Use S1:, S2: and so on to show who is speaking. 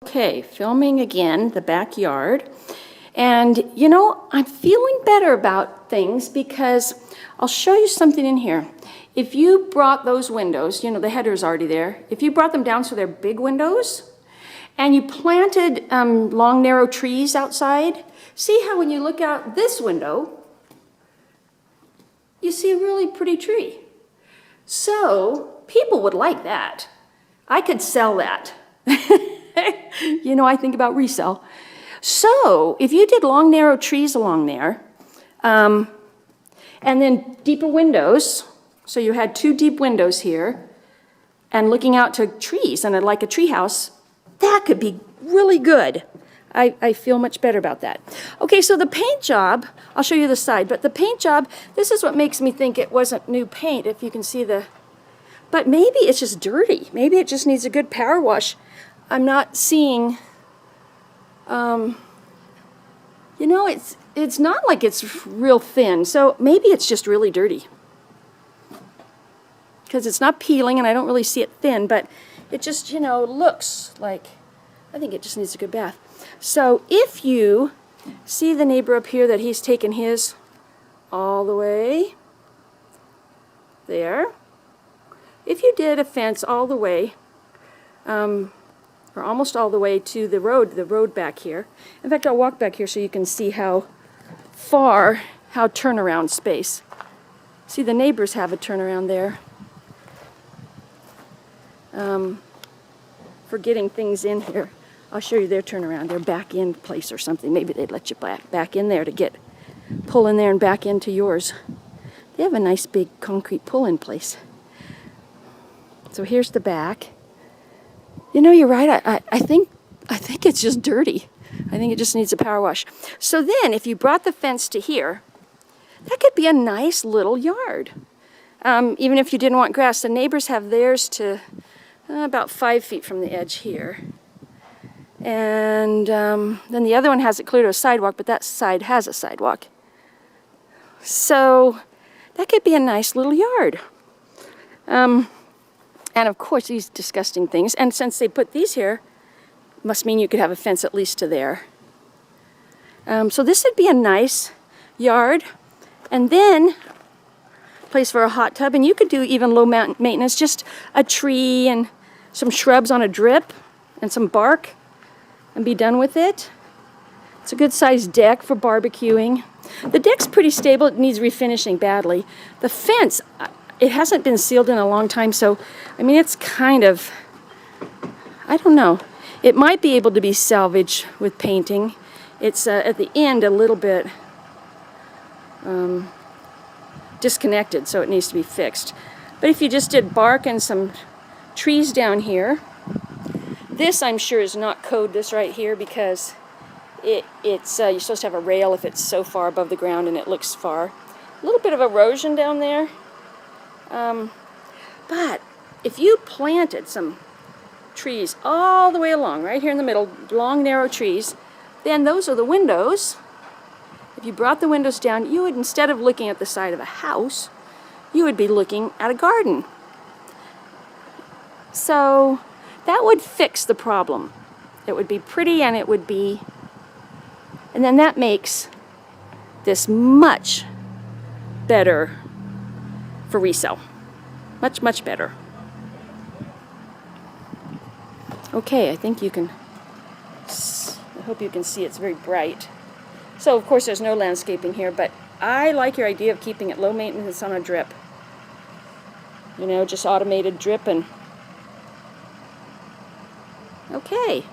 S1: Okay, filming again, the backyard. And you know, I'm feeling better about things because I'll show you something in here. If you brought those windows, you know, the header's already there. If you brought them down so they're big windows, and you planted long, narrow trees outside, see how when you look out this window, you see a really pretty tree. So people would like that. I could sell that. You know, I think about resell. So if you did long, narrow trees along there, and then deeper windows, so you had two deep windows here, and looking out to trees, and like a tree house, that could be really good. I feel much better about that. Okay, so the paint job, I'll show you the side, but the paint job, this is what makes me think it wasn't new paint, if you can see the, but maybe it's just dirty. Maybe it just needs a good power wash. I'm not seeing, you know, it's not like it's real thin, so maybe it's just really dirty. Because it's not peeling and I don't really see it thin, but it just, you know, looks like, I think it just needs a good bath. So if you see the neighbor up here that he's taken his all the way there, if you did a fence all the way, or almost all the way to the road back here. In fact, I'll walk back here so you can see how far, how turnaround space. See, the neighbors have a turnaround there. For getting things in here. I'll show you their turnaround, their back in place or something. Maybe they'd let you back in there to pull in there and back into yours. They have a nice big concrete pull-in place. So here's the back. You know, you're right. I think it's just dirty. I think it just needs a power wash. So then, if you brought the fence to here, that could be a nice little yard. Even if you didn't want grass, the neighbors have theirs to about 5 feet from the edge here. And then the other one has it clear to a sidewalk, but that side has a sidewalk. So that could be a nice little yard. And of course, these disgusting things. And since they put these here, must mean you could have a fence at least to there. So this would be a nice yard. And then, place for a hot tub. And you could do even low maintenance, just a tree and some shrubs on a drip and some bark and be done with it. It's a good sized deck for barbecuing. The deck's pretty stable. It needs refinishing badly. The fence, it hasn't been sealed in a long time, so, I mean, it's kind of, I don't know. It might be able to be salvaged with painting. It's at the end a little bit disconnected, so it needs to be fixed. But if you just did bark and some trees down here, this I'm sure is not code, this right here, because it's you're supposed to have a rail if it's so far above the ground and it looks far. A little bit of erosion down there. But if you planted some trees all the way along, right here in the middle, long, narrow trees, then those are the windows. If you brought the windows down, you would, instead of looking at the side of a house, you would be looking at a garden. So that would fix the problem. It would be pretty and it would be, and then that makes this much better for resale. Much, much better. Okay, I think you can, I hope you can see it's very bright. So, of course, there's no landscaping here, but I like your idea of keeping it low maintenance on a drip. You know, just automated drip and, okay.